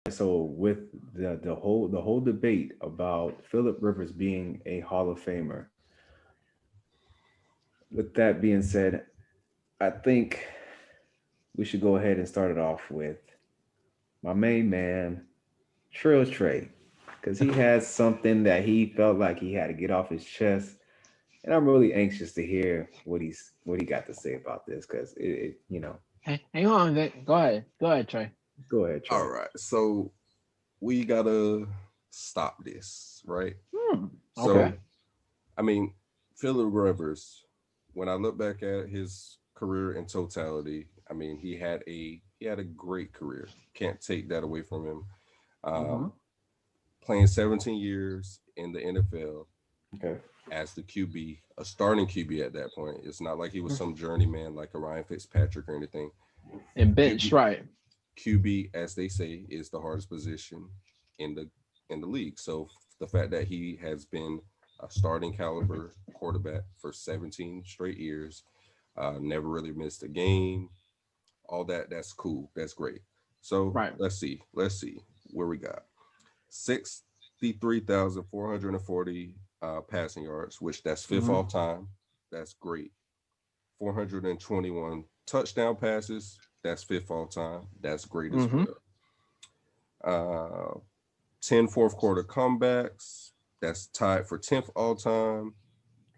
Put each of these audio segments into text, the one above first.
So with the whole debate about Phillip Rivers being a Hall of Famer, with that being said, I think we should go ahead and start it off with my main man, Trayy, because he has something that he felt like he had to get off his chest, and I'm really anxious to hear what he got to say about this, because Hey, hang on, Vic. Go ahead, Trey. Go ahead, All Trey. right. So we gotta stop this, right? Okay. So I mean, Phillip Rivers, when I look back at his career in totality, I mean, he had a great career. Can't take that away from him. Mm-hmm. Um, Playing 17 years in the NFL Okay. as the QB, a starting QB at that point. It's not like he was some journeyman like a Ryan Fitzpatrick or anything. And bench, QB, right? QB, as they say, is the hardest position in the league. So the fact that he has been a starting caliber quarterback for 17 straight years, never really missed a game, all that's cool. That's great. So Right. let's see where we got 63,440 passing yards, which that's fifth Mm-hmm. all time. That's great. 421 touchdown passes. That's fifth all time. That's great as Mm-hmm. well. Uh, 10 fourth quarter comebacks. That's tied for 10th all time.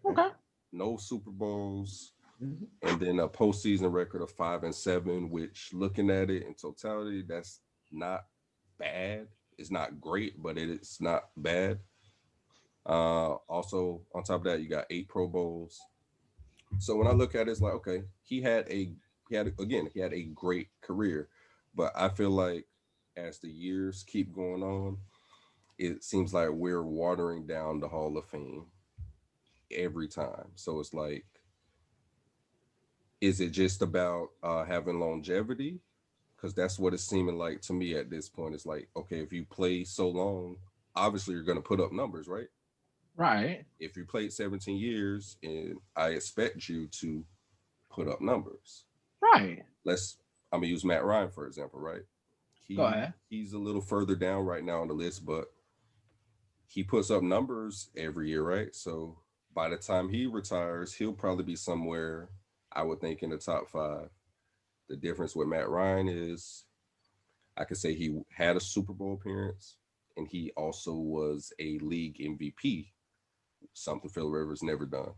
Okay. Okay. No Super Bowls. Mhm. And then a postseason record of 5-7, which looking at it in totality, that's not bad. It's not great, but it is not bad. Also, on top of that, you got 8 Pro Bowls. So when I look at it, it's like, okay, he had a great career, but I feel like as the years keep going on, it seems like we're watering down the Hall of Fame every time. So it's like, is it just about having longevity? Because that's what it's seeming like to me at this point. It's like, okay, if you play so long, obviously you're going to put up numbers, right? Right. If you played 17 years, and I expect you to put up numbers. Right. Let's I'm gonna use Matt Ryan for example, right? Go He ahead. he's a little further down right now on the list, but he puts up numbers every year, right? So by the time he retires, he'll probably be somewhere I would think in the top five. The difference with Matt Ryan is I could say he had a Super Bowl appearance and he also was a league MVP, something Phil Rivers never done.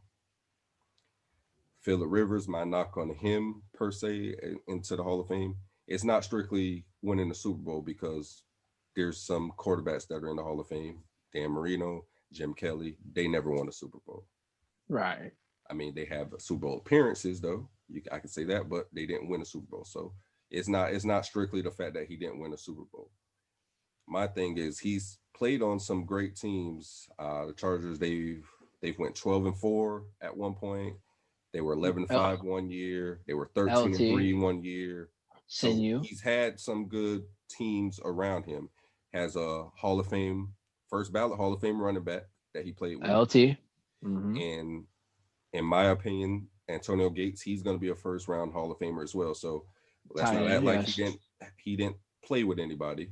Phillip Rivers, my knock on him per se into the Hall of Fame, it's not strictly winning the Super Bowl because there's some quarterbacks that are in the Hall of Fame. Dan Marino, Jim Kelly, they never won a Super Bowl. Right. I mean, they have Super Bowl appearances though. I can say that, but they didn't win a Super Bowl. So it's not strictly the fact that he didn't win a Super Bowl. My thing is he's played on some great teams. The Chargers, they've went 12-4 at one point. They were 11-5 L- one year. They were 13-3 LT. one year. So Sinew. he's had some good teams around him. Has a Hall of Fame, first ballot Hall of Fame running back that he played with. LT. Mm-hmm. And in my opinion, Antonio Gates, he's going to be a first round Hall of Famer as well. So let's Tight not act end. like Yes. he didn't play with anybody.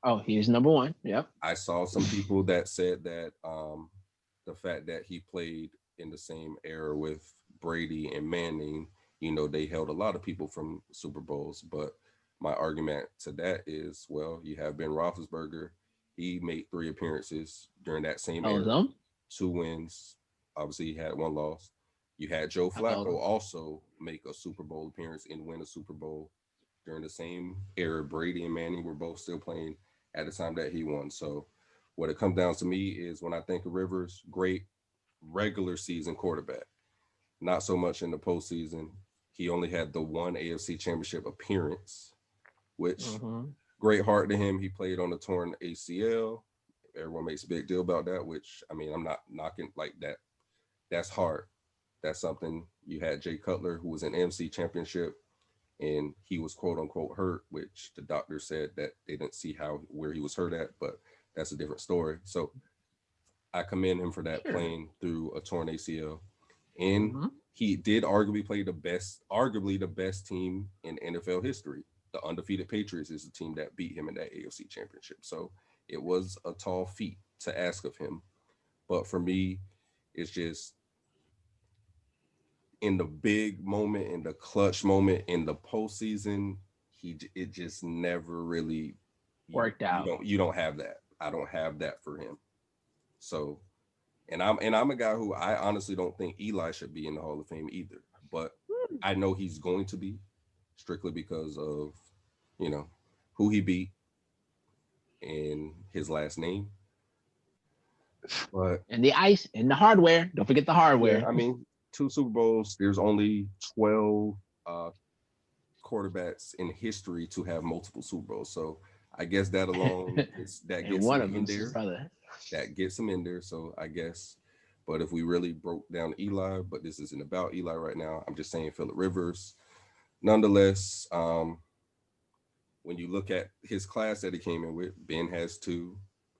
Oh, he's number one. Yep. I saw some people that said that the fact that he played in the same era with Brady and Manning, they held a lot of people from Super Bowls. But my argument to that is, well, you have Ben Roethlisberger. He made 3 appearances during that same Held era, them. 2 wins. Obviously, he had one loss. You had Joe Held Flacco them. also make a Super Bowl appearance and win a Super Bowl during the same era. Brady and Manning were both still playing at the time that he won. So what it comes down to me is when I think of Rivers, great regular season quarterback. Not so much in the postseason. He only had the one AFC championship appearance, which Mm-hmm. great heart to him. He played on a torn ACL. Everyone makes a big deal about that, which I mean, I'm not knocking like that. That's hard. That's something you had Jay Cutler, who was an MC championship, and he was quote unquote hurt, which the doctor said that they didn't see where he was hurt at, but that's a different story. So I commend him for that, Sure. playing through a torn ACL. And Mm-hmm. he did arguably play arguably the best team in NFL history, the the undefeated Patriots is the team that beat him in that AFC championship. So it was a tall feat to ask of him. But for me, it's just in the big moment, in the clutch moment, in the postseason, it just never really Worked out. You don't have that. I don't have that for him. So, and I'm a guy who I honestly don't think Eli should be in the Hall of Fame either. But I know he's going to be strictly because of, you know, who he beat and his last name. But And the ice and the hardware. Don't forget the hardware. yeah, I mean, 2 Super Bowls. There's only 12 quarterbacks in history to have multiple Super Bowls. So I guess that alone gets one him of in them, there. brother. That gets him in there. So I guess. But if we really broke down Eli, but this isn't about Eli right now. I'm just saying Phillip Rivers. Nonetheless, when you look at his class that he came in with, Ben has 2,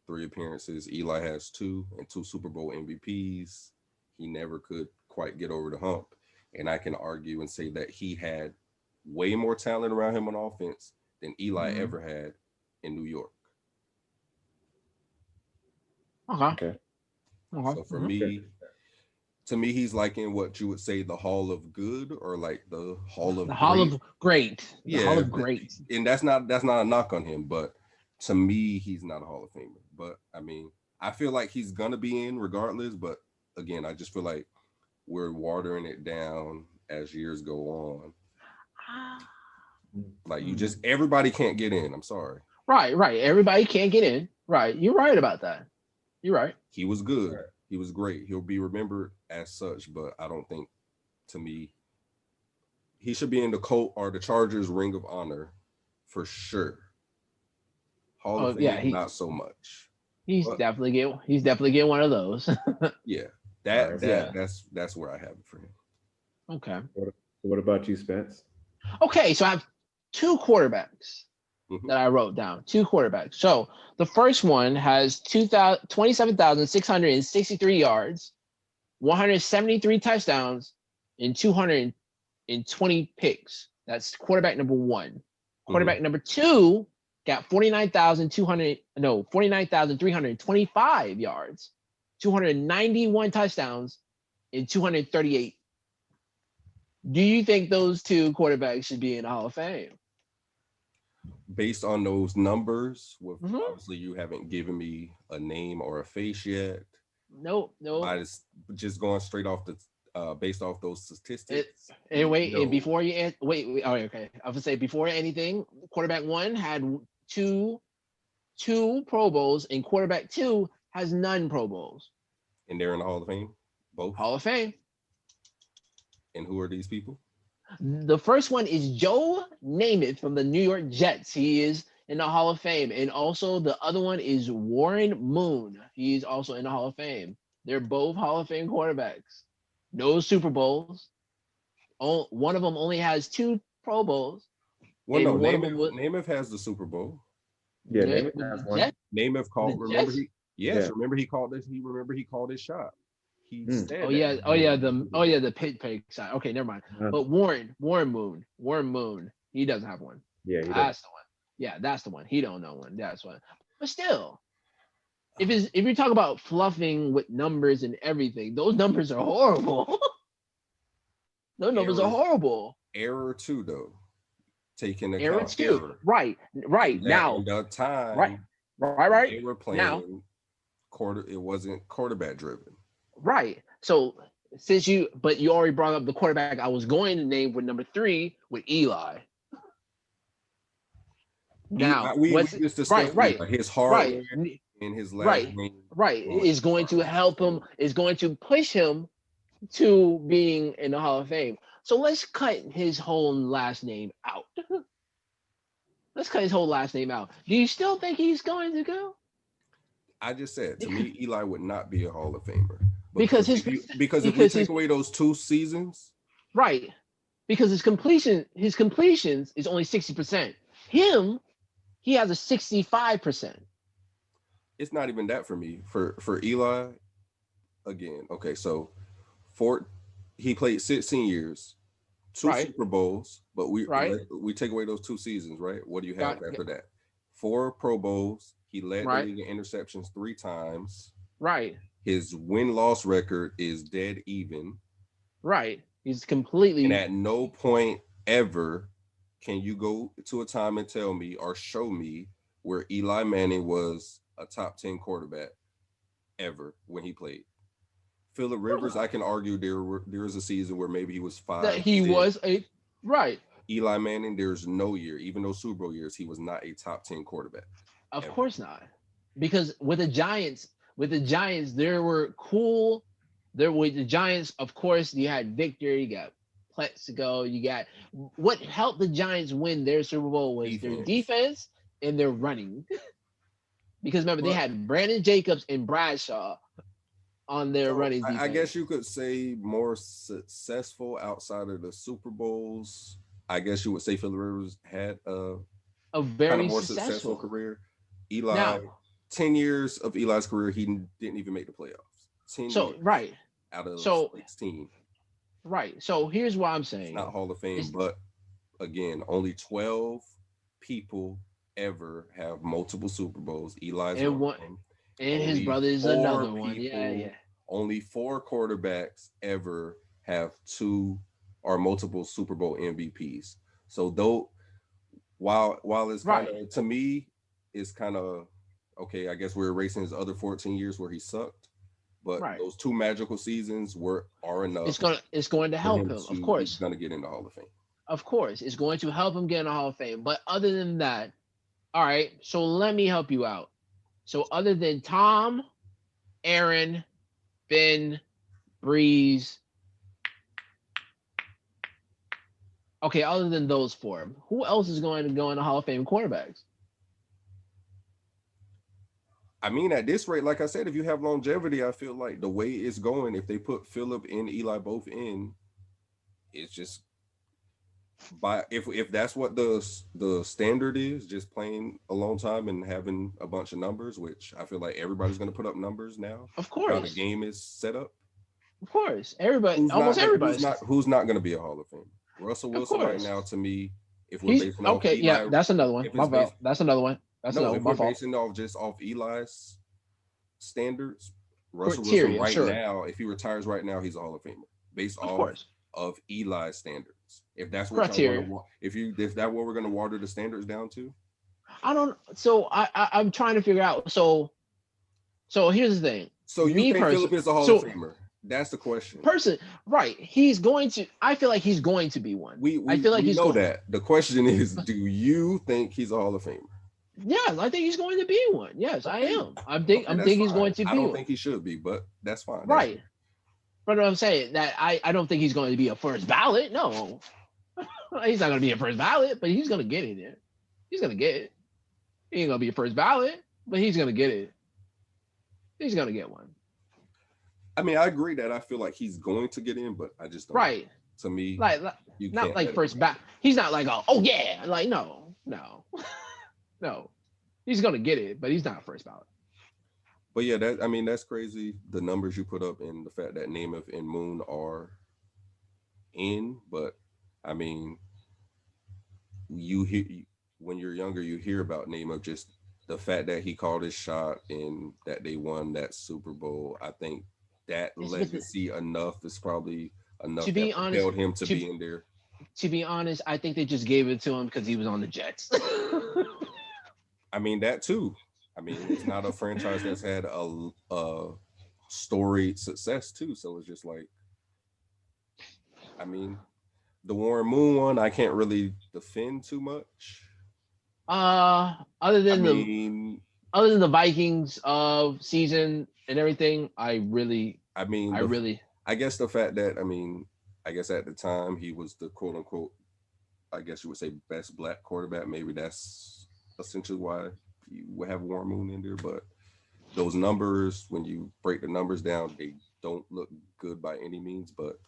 3 appearances. Eli has 2 and 2 Super Bowl MVPs. He never could quite get over the hump. And I can argue and say that he had way more talent around him on offense than Eli ever had in New York. Okay. So for me, to me, he's like in what you would say the Hall of Good or like the Hall of Hall of Great. The Hall of Great. And that's not a knock on him, but to me, he's not a Hall of Famer. But I mean, I feel like he's gonna be in regardless. But again, I just feel like we're watering it down as years go on. Like everybody can't get in. I'm sorry. Right. Everybody can't get in. Right. You're right about that. You're right. He was good. Right. He was great. He'll be remembered as such, but I don't think, to me, he should be in the Colt or the Chargers Ring of Honor for sure. Hall of Fame, not so much. He's definitely getting one of those. Yeah. That's where I have it for him. Okay. What about you, Spence? Okay, so I have 2 quarterbacks that I wrote down. 2 quarterbacks. So the first one has 27,663 yards, 173 touchdowns, and 220 picks. That's quarterback number 1. Quarterback number 2 got 49,325 yards, 291 touchdowns, and 238. Do you think those 2 quarterbacks should be in the Hall of Fame? Based on those numbers, obviously you haven't given me a name or a face yet. Nope. I just going straight off the based off those statistics. And before you wait. Oh, okay. I was gonna say before anything, quarterback 1 had two Pro Bowls, and quarterback 2 has none Pro Bowls. And they're in the Hall of Fame, both. Hall of Fame. And who are these people? The first one is Joe Namath from the New York Jets. He is in the Hall of Fame. And also the other one is Warren Moon. He's also in the Hall of Fame. They're both Hall of Fame quarterbacks. No Super Bowls. One of them only has 2 Pro Bowls. Well, no, Namath has the Super Bowl. Yeah, Namath has one. Namath called. Remember he? Yes, yeah. Remember he called this. He called his shot. The pig side. Okay, never mind. But Warren Moon, he doesn't have one. Yeah, that's the one. Yeah, that's the one. He don't know one. That's one. But still, if you're talking about fluffing with numbers and everything, those numbers are horrible. Those numbers are horrible. Error 2 though. Taking account error 2. Right. Now the time. Right. They were playing now. It wasn't quarterback driven. Right. So you already brought up the quarterback I was going to name with number 3 with Eli. Now we just discussed his hardware and his last name. Right. Is going to help him, is going to push him to being in the Hall of Fame. So let's cut his whole last name out. Do you still think he's going to go? I just said, to me, Eli would not be a Hall of Famer. Because if we take away those 2 seasons. Right. Because his completions is only 60%. He has a 65%. It's not even that for me. For Eli, again, okay, so he played 16 years, two Right. Super Bowls, but Right. we take away those 2 seasons, right? What do you have Got, after that? 4 Pro Bowls. He led the right. league in interceptions 3 times. Right. His win-loss record is dead even. Right. He's And completely at no point ever can you go to a time and tell me or show me where Eli Manning was a top 10 quarterback ever when he played. Phillip Rivers, I can argue there was a season where maybe he was that five, he six. was a right. Eli Manning, there's no year, even those Super Bowl years, he was not a top 10 quarterback Of ever. course not. Because with the Giants, there were cool. There were the Giants, of course, you had Victor, you got Plexico, you got what helped the Giants win their Super Bowl was their Defense. defense and their running. Because remember, they But had Brandon Jacobs and Bradshaw on their so running I defense. guess you could say more successful outside of the Super Bowls. I guess you would say Phillip Rivers had a A kind of very more successful successful. career. Eli, Now, 10 years of Eli's career, he didn't even make the playoffs. 10 so years right. out of So 16. right. So here's what I'm It's not saying. Hall of Fame, It's but again, only 12 people ever have multiple Super Bowls. Eli's and one one of them. and his Only brother is four another one. Yeah, people, yeah. only 4 quarterbacks ever have two or multiple Super Bowl MVPs. So though while it's kind Right. of to me, it's kind of okay. I guess we're erasing his other 14 years where he sucked, but Right. those 2 magical seasons are enough It's going to for help him him, of to he's course. gonna get in the Hall of Fame. Of course. It's going to help him get in the Hall of Fame. But other than that, all right, so let me help you out. So other than Tom, Aaron, Ben, Breeze, okay, other than those four, who else is going to go in the Hall of Fame quarterbacks? I mean, at this rate, like I said, if you have longevity, I feel like the way it's going, if they put Phillip and Eli both in, it's just by if that's what the standard is, just playing a long time and having a bunch of numbers, which I feel like everybody's going to put up numbers now. Of How the course. game is set up. Of course. Everybody, almost everybody's. Who's not going to be a Hall of Fame? Russell Of Wilson right course. now to me, if we're He's basing off okay. Yeah, Eli, that's another one. if My it's based fault. That's another one. That's no, another if one. My we're fault. basing off just off Eli's standards, Russell Wilson Criteria, right sure. now, if he retires right now, he's a Hall of Famer based Of off course. of Eli's standards. If that's what y'all Criteria. want to, if that what we're going to water the standards down to, I don't. So I'm trying to figure out. So here's the thing. so you Me think person. Phillip is a Hall of So Famer? That's the question. person. Right. He's going to. I feel like he's going to be one. I feel like We he's know going. that. The question is, do you think he's a Hall of Famer? Yes, I think he's going to be one. Yes, I Okay. am. Okay, I'm that's thinking he's fine. going to I be don't one. think he should be, but that's fine. That's Right. you. But I'm saying that I don't think he's going to be a first ballot. No, he's not going to be a first ballot, but he's going to get in there. He's going to get it. He ain't going to be a first ballot, but he's going to get it. He's going to get one. I mean, I agree that I feel like he's going to get in, but I just don't. Right. To me, Like you not can't like let it first go. back. He's not like oh yeah. Like no. No. He's going to get it, but he's not first ballot. But yeah, that I mean, that's crazy. The numbers you put up and the fact that Namath and Moon are in, but I mean, you hear when you're younger, you hear about Namath, just the fact that he called his shot and that they won that Super Bowl. I think that legacy enough is probably enough To be that honest, propelled him to be in there. To be honest, I think they just gave it to him because he was on the Jets. I mean, that too. I mean, it's not a franchise that's had a storied success too. So it's just like, I mean, the Warren Moon one, I can't really defend too much. Other I than mean, the Vikings of season and everything, I guess the fact that I guess at the time he was the quote unquote, I guess you would say best black quarterback. Maybe that's essentially why you would have Warren Moon in there. But those numbers, when you break the numbers down, they don't look good by any means. But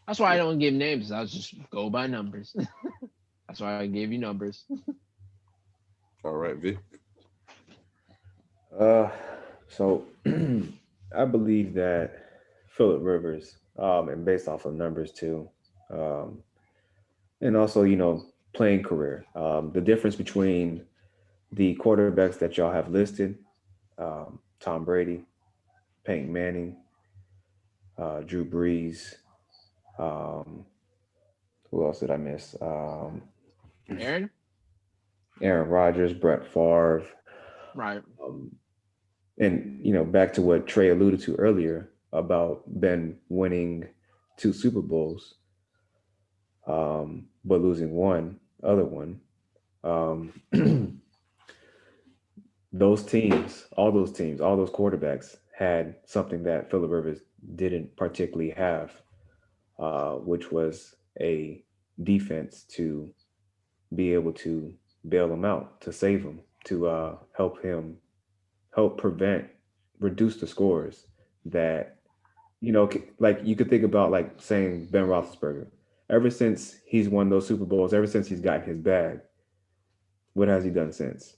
that's why I don't give names. I'll just go by numbers. That's why I gave you numbers. All right, Vic. So I believe that Phillip Rivers, and based off of numbers too, and also, playing career. The difference between the quarterbacks that y'all have listed, Tom Brady, Peyton Manning, Drew Brees, um, who else did I miss? Aaron, Aaron Rodgers, Brett Favre, right? um, and back to what Trey alluded to earlier about Ben winning 2 Super Bowls, but losing one other one. Um, those teams, all those quarterbacks had something that Phillip Rivers didn't particularly have, which was a defense to be able to bail him out, to save him, to help prevent, reduce the scores that, like you could think about, like saying Ben Roethlisberger. Ever since he's won those Super Bowls, ever since he's gotten his bag, what has he done since?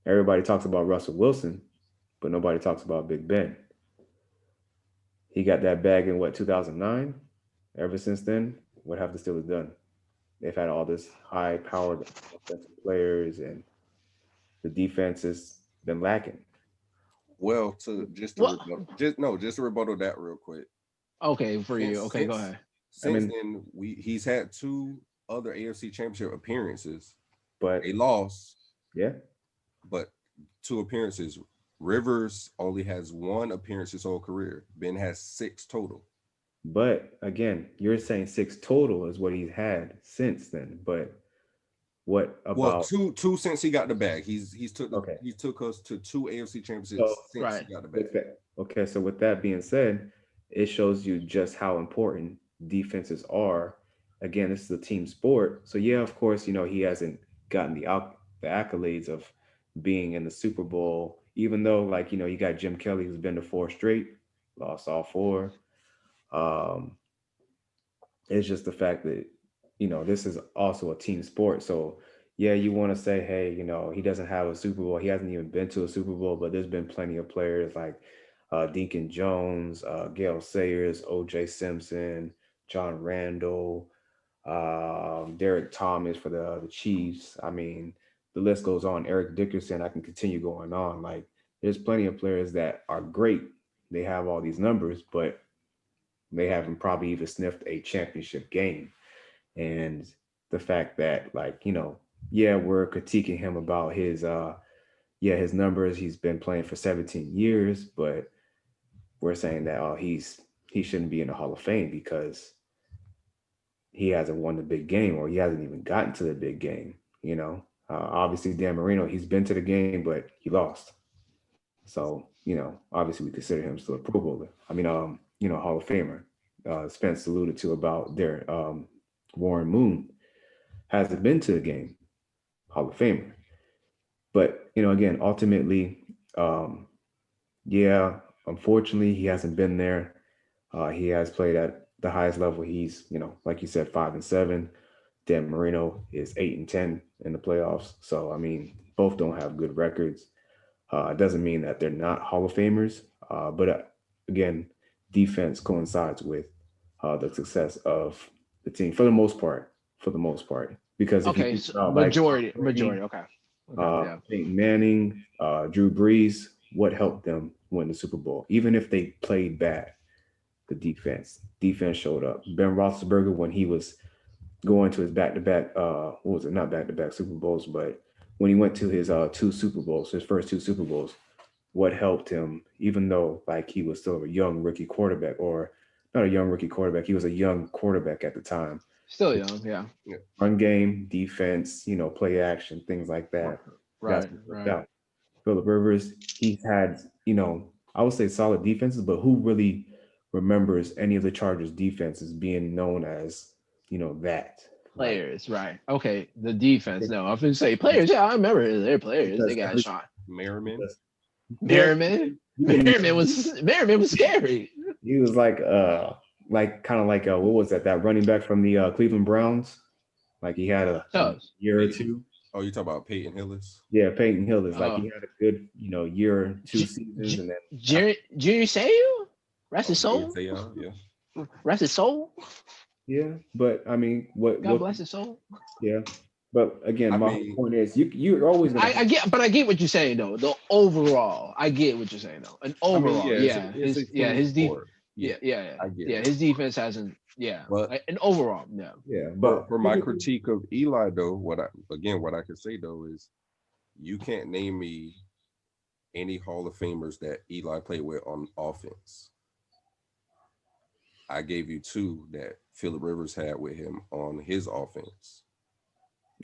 Everybody talks about Russell Wilson, but nobody talks about Big Ben. He got that bag in what, 2009? Ever since then, what have the Steelers done? They've had all this high-powered offensive players, and the defense has been lacking. Well, to just to What? rebuttal, just to rebuttal that real quick. Okay, for you. Since Okay, go since, ahead. since then, he's had 2 other AFC Championship appearances. But They lost, yeah, but 2 appearances. Rivers only has 1 appearance his whole career. Ben has 6 total. but again, you're saying 6 total is what he's had since then. But what Well, about two since he got the bag. okay? He took us to 2 AFC So championships since Right. he got the bag. with that, okay, so with that being said, it shows you just how important defenses are. Again, this is a team sport, so yeah, of course, he hasn't gotten the accolades of being in the Super Bowl, even though, like, you got Jim Kelly, who's been to 4 straight, lost all 4. Um, it's just the fact that this is also a team sport. So yeah, you want to say, hey, he doesn't have a Super Bowl. He hasn't even been to a Super Bowl, but there's been plenty of players like Deacon Jones, Gale Sayers, O.J. Simpson, John Randall, Derek Thomas for the Chiefs. I mean, the list goes on. Eric Dickerson. I can continue going on. Like, there's plenty of players that are great. They have all these numbers, but they haven't probably even sniffed a championship game. And the fact that, like, yeah, we're critiquing him about his numbers. He's been playing for 17 years, but we're saying that, oh, he shouldn't be in the Hall of Fame because he hasn't won the big game, or he hasn't even gotten to the big game. Obviously Dan Marino, he's been to the game, but he lost. So, obviously we consider him still a Pro Bowler. I mean, Hall of Famer. Spence alluded to about their Warren Moon hasn't been to the game, Hall of Famer. But, again, ultimately, yeah, unfortunately, he hasn't been there. He has played at the highest level. He's, like you said, 5-7. Dan Marino is 8-10 in the playoffs. So, I mean, both don't have good records. It doesn't mean that they're not Hall of Famers. But again, defense coincides with the success of the team for the most part. Because if you Okay, think so about, like, majority. Brady, Okay. Yeah. Peyton Manning, Drew Brees, what helped them win the Super Bowl? Even if they played bad, the defense showed up. Ben Roethlisberger, when he was going to his back-to-back, what was it? Not back-to-back Super Bowls, but when he went to his his first 2 Super Bowls, what helped him, even though, like, he was still a young rookie quarterback, or not a young rookie quarterback, he was a young quarterback at the time. Still young. Yeah. Run game, defense, play action, things like that. That's Right. what worked Right. out. Phillip Rivers, he's had, I would say solid defenses, but who really remembers any of the Chargers defenses being known as, that? Like, Players. Right. Okay. The defense. No, I was gonna say players. Yeah, I remember they're players. They because got shot. Merriman. yeah, Merriman. Merriman was scary. he was like kind of like what was that running back from the Cleveland Browns? Like, he had a Tubbs. year or two. Oh, you talk about Peyton Hillis? Yeah, Peyton Hill is like, Uh, he had a good, year or 2 J- seasons, and then Junior Seau? Rest his Oh, soul? yeah. Rest his soul? Yeah, but I mean, God what? bless his soul. Yeah, but again, I my whole mean, point is you're always gonna I have. get, but I get what you're saying though. The overall, I get what you're saying though. And I mean, overall, yeah, yeah, it's a team his deep, sport. Yeah, yeah, I get yeah, it. his defense hasn't, yeah, But like, and overall, yeah. Yeah, for but my critique of Eli though, what I can say though is you can't name me any Hall of Famers that Eli played with on offense. I gave you two that Phillip Rivers had with him on his offense.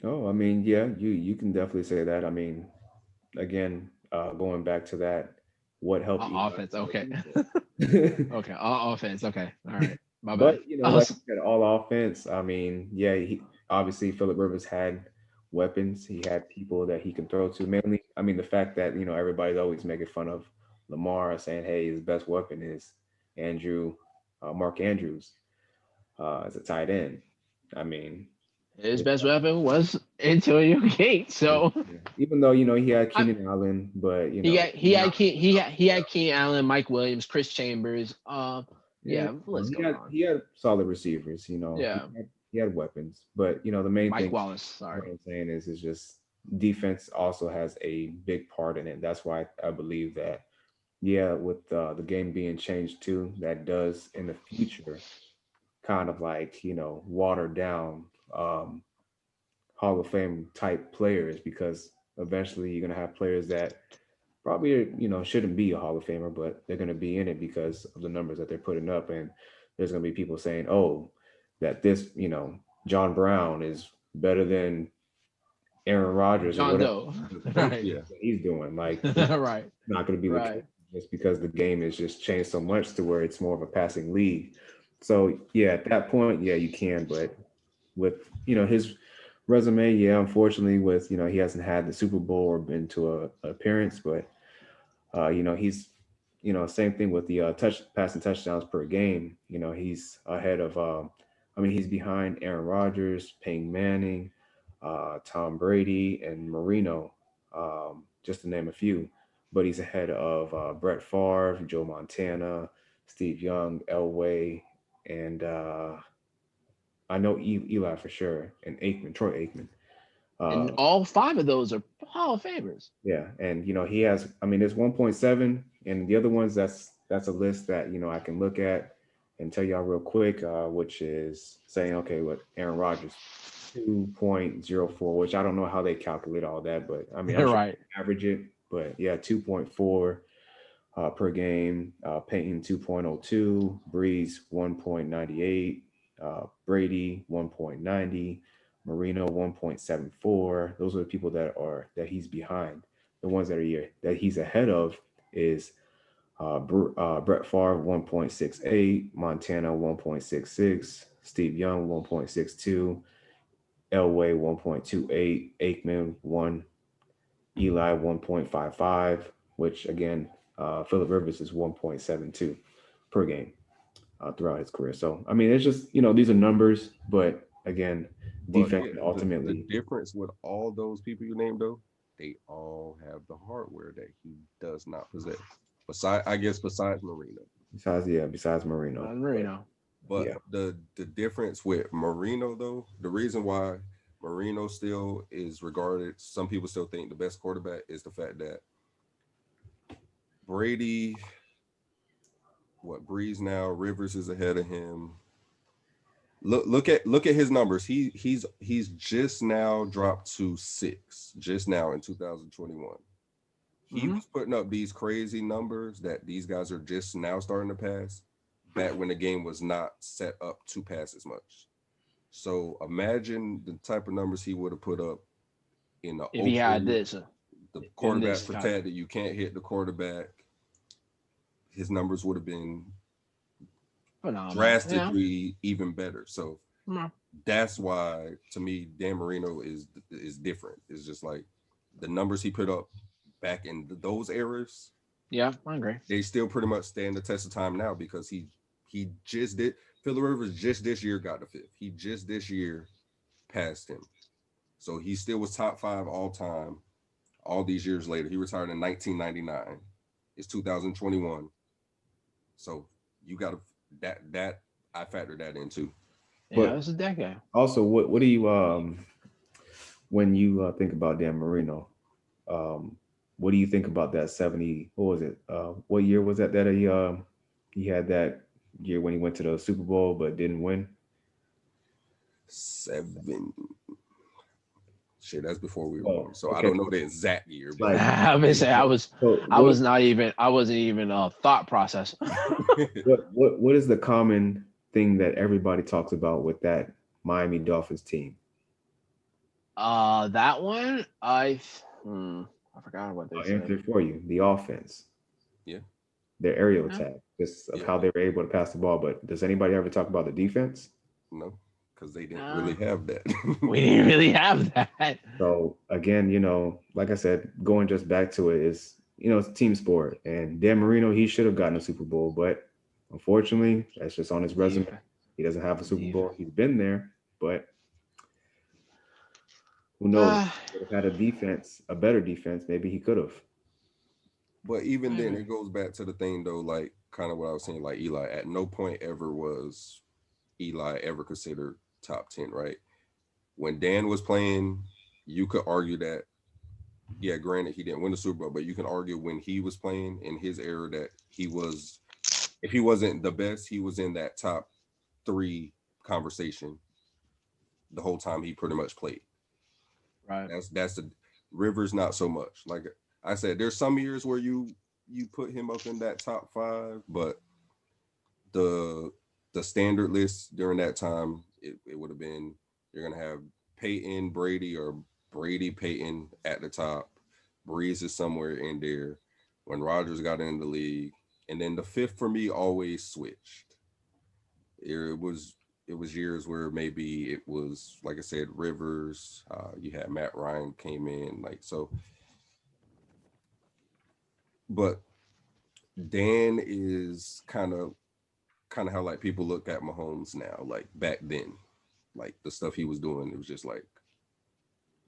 oh, I mean, yeah, you can definitely say that. I mean, again, going back to that, what helped Eli Offense, on okay, the defense. okay, offense, okay, all right, my bad. But you know, like Also, you said, all offense. I mean, yeah, obviously Philip Rivers had weapons. He had people that he can throw to. Mainly, I mean, the fact that everybody's always making fun of Lamar, saying, "Hey, his best weapon is Andrew, Mark Andrews, as a tight end." I mean, his it's best weapon was Antonio Gates. So yeah. Even though he had I, Keenan Allen, but he had Keenan Allen, Mike Williams, Chris Chambers. yeah, Yeah, the list he goes had on. he had solid receivers. Yeah, He had weapons, but the main Mike thing Wallace. what Sorry. I'm saying is just defense also has a big part in it. That's why I believe that yeah, with the game being changed too, that does in the future kind of like water down um, Hall of Fame type players because eventually you're gonna have players that probably shouldn't be a Hall of Famer, but they're gonna be in it because of the numbers that they're putting up, and there's gonna be people saying, oh, that this John Brown is better than Aaron Rodgers or John whatever Doe. Right. Yeah. that he's doing. Like Right. not going to be the case Right. just because the game has just changed so much to where it's more of a passing league. So yeah, at that point, yeah, you can. But with his resume, yeah, unfortunately, with he hasn't had the Super Bowl or been to a appearance, but he's same thing with the passing touchdowns per game. He's ahead of I mean he's behind Aaron Rodgers, Peyton Manning, Tom Brady, and Marino, just to name a few. But he's ahead of Brett Favre, Joe Montana, Steve Young, Elway, and I know Eli for sure, and Aikman, Troy Aikman. And Uh, all five of those are Hall of Famers. Yeah, and he has. I mean, there's 1.7, and the other ones that's a list that I can look at and tell y'all real quick, which is saying okay, what Aaron Rodgers 2.04, which I don't know how they calculate all that, but I mean I'm sure Right. they average it, but yeah, 2.4 per game. Peyton 2.02, Breeze 1.98, Brady 1.90, Marino 1.74. Those are the people that he's behind. The ones that are here that he's ahead of is Brett Favre 1.68, Montana 1.66, Steve Young 1.62, Elway 1.28, Aikman 1, Eli 1.55, which again, Philip Rivers is 1.72 per game throughout his career. So I mean, it's just these are numbers, but again, But defense yeah, the ultimately. difference with all those people you named though, they all have the hardware that he does not possess. Besides Marino. Besides Marino, but Marino. But yeah, the difference with Marino though, the reason why Marino still is regarded, some people still think the best quarterback is the fact that Brady, what Breeze now, Rivers is ahead of him. Look at his numbers. He's just now dropped to 6, just now in 2021. He Hmm. was putting up these crazy numbers that these guys are just now starting to pass back when the game was not set up to pass as much. So imagine the type of numbers he would have put up in the If he had open, this, the in quarterback this kind, protected, you can't hit the quarterback. His numbers would have been phenomenal. Yeah. drastically even better. So Mm, that's why to me Dan Marino is different. It's just like the numbers he put up back in those eras, yeah, I agree. they still pretty much stand the test of time now because he just did. Phillip Rivers just this year got the fifth. He just this year passed him. So he still was top 5 all time all these years later. He retired in 1999. It's 2021. So you got to that I factor that in too. Yeah, But it's a decade. also, what do you when you think about Dan Marino? Um, what do you think about that 70? What was it? What year was that he had that year when he went to the Super Bowl but didn't win? 7. Shit, that's before we were Oh, born. So I okay. don't know the exact year, but Like, I would say so I was not even I wasn't even a thought process. what is the common thing that everybody talks about with that Miami Dolphins team? That one I forgot what they I'll answer said. it for you. The offense, yeah, their aerial Yeah. attack, just of yeah, how they were able to pass the ball. But does anybody ever talk about the defense? no, because they didn't Uh, really have that. we didn't really have that. So again, like I said, going just back to it is, it's a team sport. And Dan Marino, he should have gotten a Super Bowl, but unfortunately, that's just on his resume. Defense. He doesn't have a Super Defense. Bowl. He's been there, but who knows? Ah, He would have had a defense, a better defense. Maybe he could have. But even then, maybe. it goes back to the thing though, like kind of what I was saying, like Eli. At no point ever was Eli ever considered top 10, right? When Dan was playing, you could argue that, yeah, granted he didn't win the Super Bowl, but you can argue when he was playing in his era that he was, if he wasn't the best, he was in that top 3 conversation the whole time he pretty much played. Right. That's the Rivers, not so much. Like I said, there's some years where you put him up in that top 5, but the the standard list during that time, it would have been, you're gonna have Peyton, Brady, or Brady, Peyton at the top. Breeze is somewhere in there. When Rodgers got in the league, and then the 5th for me always switched. It was years where maybe it was, like I said, Rivers. You had Matt Ryan came in, like, so. But Dan is kind of how like people look at Mahomes now. Like back then, like the stuff he was doing, it was just like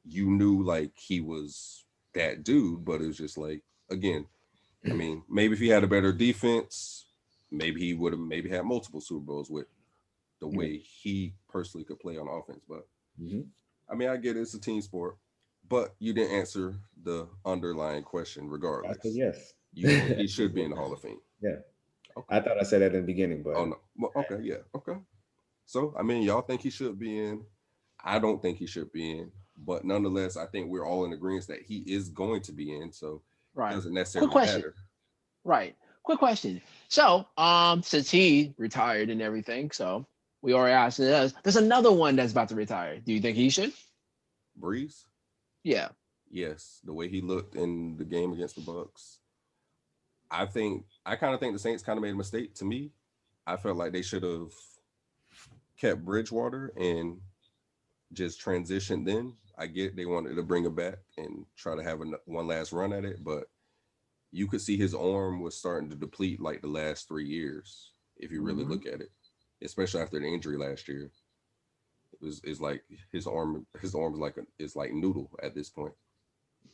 you knew like he was that dude, but it was just like, again, I mean, maybe if he had a better defense, maybe he would have maybe had multiple Super Bowls with the Yeah. way he personally could play on offense. But Mhm. I mean, I get it, it's a team sport, but you didn't answer the underlying question I said regardless. yes. You think he should be in the Hall of Fame? Yeah. Okay. I thought I said that in the beginning, Oh but no. Well, okay, yeah. Okay. So I mean, y'all think he should be in. I don't think he should be in, but nonetheless, I think we're all in agreement that he is going to be in. So it Right. doesn't Quick necessarily question. matter. Right. Quick question. So, since he retired and everything, so we already asked this. There's another one that's about to retire. Do you think he should? Breeze, Yeah. yes, the way he looked in the game against the Bucks, I kind of think the Saints kind of made a mistake. To me, I felt like they should have kept Bridgewater and just transitioned. Then I get they wanted to bring him back and try to have one last run at it, but you could see his arm was starting to deplete like the last 3 years. If you really Mhm. look at it, especially after the injury last year, it's like his arm is like noodle at this point.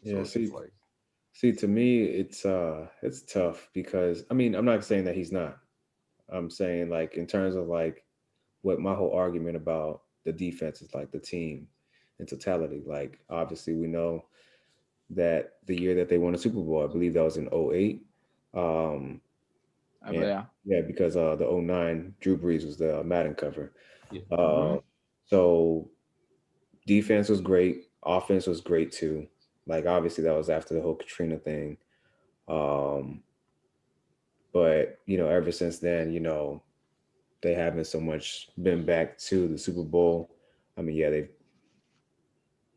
So yeah, it's just like, to me it's tough because I mean, I'm not saying that he's not. I'm saying like in terms of like what my whole argument about the defense is like the team in totality. Like obviously we know that the year that they won the Super Bowl, I believe that was in '08. Um and Yeah. yeah, because the '09 Drew Brees was the Madden cover. yeah, Hmm. Um so defense was great, offense was great too. Like obviously that was after the whole Katrina thing. Um but ever since then, they haven't so much been back to the Super Bowl. I mean, yeah, they've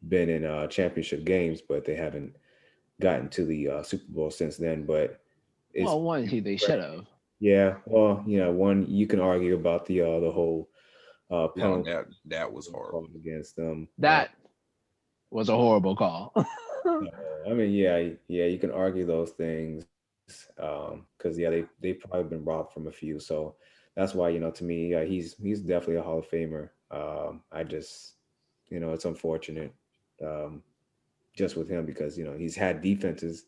been in championship games, but they haven't gotten to the Super Bowl since then. But it's Well, one he they should have. yeah, well, one you can argue about the whole no, penalty that was horrible. called against them. That was a horrible call. I mean, yeah, you can argue those things because yeah, they've probably been robbed from a few. So that's why to me, yeah, he's definitely a Hall of Famer. I just it's unfortunate just with him because he's had defenses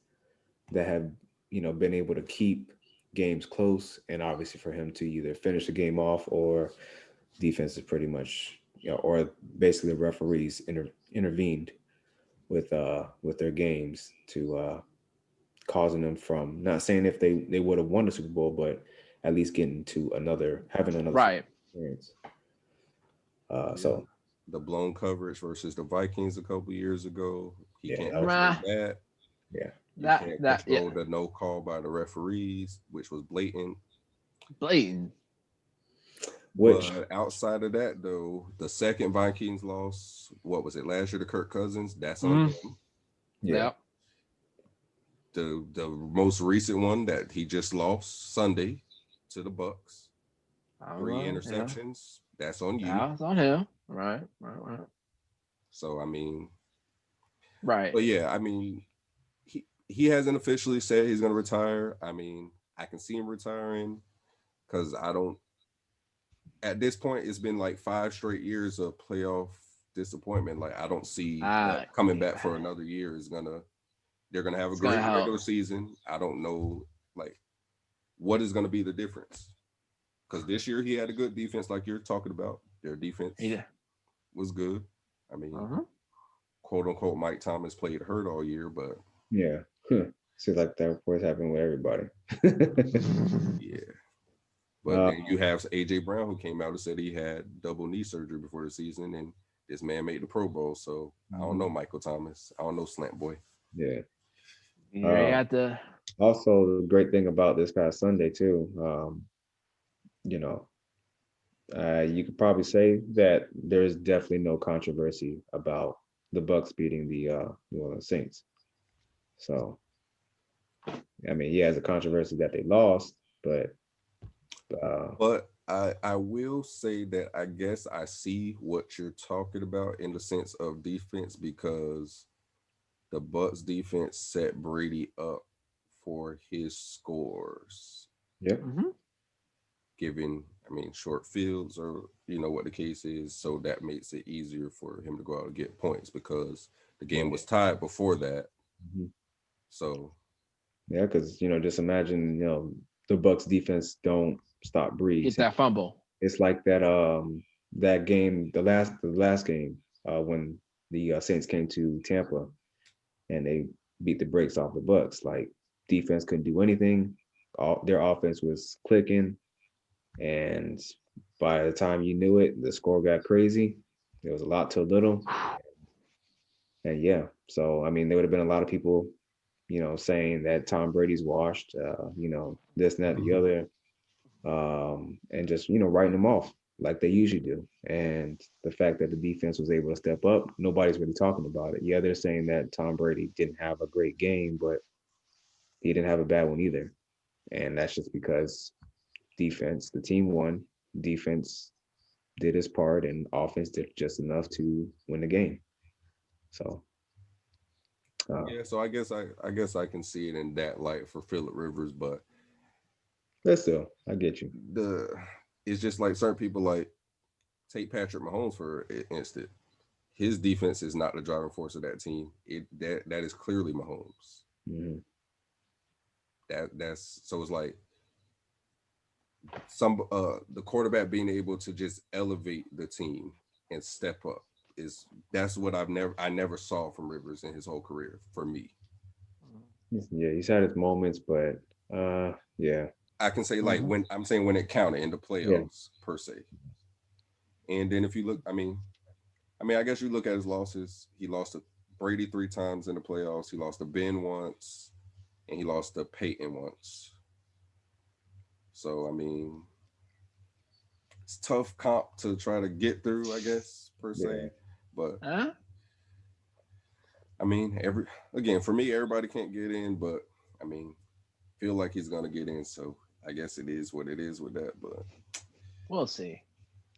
that have been able to keep games close, and obviously for him to either finish the game off or defense is pretty much, or basically the referees intervened with their games to causing them from, not saying if they would have won the Super Bowl, but at least getting to having another Super Right. Bowl experience. Yeah. So The blown coverage versus the Vikings a couple years ago. He yeah, can't that was control Nah, that. yeah, You can't yeah, control the no call by the referees, which was blatant. blatant. which But outside of that, though, the second Vikings loss, what was it last year to Kirk Cousins? That's on Mm, him. yeah, yep. The most recent one that he just lost Sunday to the Bucks, I don't 3 know. Yeah, interceptions. That's on you. yeah, it's on him. Right. So I mean, Right. but yeah, I mean, he hasn't officially said he's going to retire. I mean, I can see him retiring because I don't. At this point, it's been like 5 straight years of playoff disappointment. Like I don't see Uh, that coming back for another year is gonna. They're gonna have a it's gonna great help. regular season. I don't know like what is gonna be the difference because this year he had a good defense, like you're talking about. Their defense Yeah. was good. I mean, Uh-huh. quote unquote, Mike Thomas played hurt all year, but yeah. Seems like that, of course, happened with everybody. yeah. But uh, then you have AJ Brown who came out and said he had double knee surgery before the season, and this man made the Pro Bowl. So I don't know Michael Thomas. I don't know Slant Boy. yeah. You Uh, got the Also, the great thing about this past Sunday too, you know, you could probably say that there's definitely no controversy about the Bucks beating the New Orleans Saints. So, I mean, yeah, it's a controversy that they lost, but But I will say that I guess I see what you're talking about in the sense of defense because the Bucks defense set Brady up for his scores, yeah, mhm. giving I mean short fields or what the case is. So that makes it easier for him to go out and get points because the game yeah, was tied before that. mhm. So Yeah, because just imagine the Bucks defense don't stop Get Breeze. that fumble. It's like that game, the last game when the Saints came to Tampa and they beat the brakes off the Bucks. Like defense couldn't do anything. Their offense was clicking, and by the time you knew it, the score got crazy. There was a lot to little, and yeah. So I mean, there would have been a lot of people, saying that Tom Brady's washed. This and that, the other, and just writing them off like they usually do. And the fact that the defense was able to step up, nobody's really talking about it. Yeah, they're saying that Tom Brady didn't have a great game, but he didn't have a bad one either. And that's just because defense, the team won, defense did his part, and offense did just enough to win the game. So, uh, yeah, so I guess I can see it in that light for Phillip Rivers, but but still, I get you. the it's just like certain people like take Patrick Mahomes for instance. His defense is not the driving force of that team. That is clearly Mahomes. Hmm. That's so it's like the quarterback being able to just elevate the team and step up is that's what I never saw from Rivers in his whole career for me. Yeah, he's had his moments, but yeah, I can say like Mhm. when I'm saying when it counted in the yeah, playoffs per se. And then if you look, I mean, I guess you look at his losses. He lost to Brady 3 times in the playoffs. He lost to Ben once, and he lost to Peyton once. So I mean, it's tough comp to try to get through, I guess per yeah, se. But Huh? I mean, again for me, everybody can't get in, but I mean, feel like he's gonna get in. So I guess it is what it is with that. But We'll see.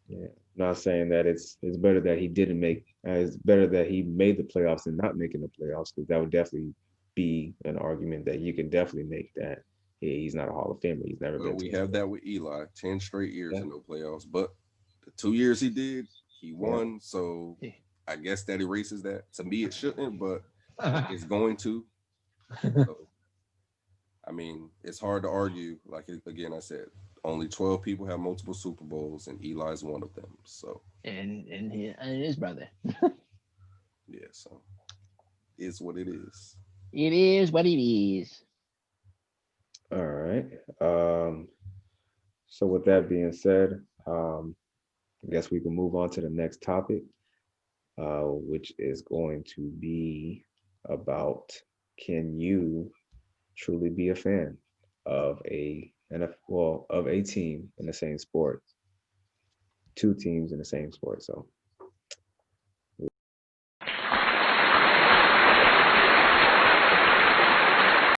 yeah. Not saying that it's better that he didn't make. It's better that he made the playoffs than not making the playoffs, because that would definitely be an argument that you can definitely make that he's not a Hall of Famer. He's never well, been to we a have Super that with Eli, 10 straight years Bowl. in no playoffs. But the 2 years he did, he Yeah, won. So I guess that erases that. To me, it shouldn't, but it's going to. So I mean, it's hard to argue. Like again, I said, Only 12 people have multiple Super Bowls, and Eli's one of them. So and his brother. yeah, so it's what it is. It is what it is. All right. So with that being said, I guess we can move on to the next topic, which is going to be about, can you truly be a fan of of a team in the same sport, two teams in the same sport. So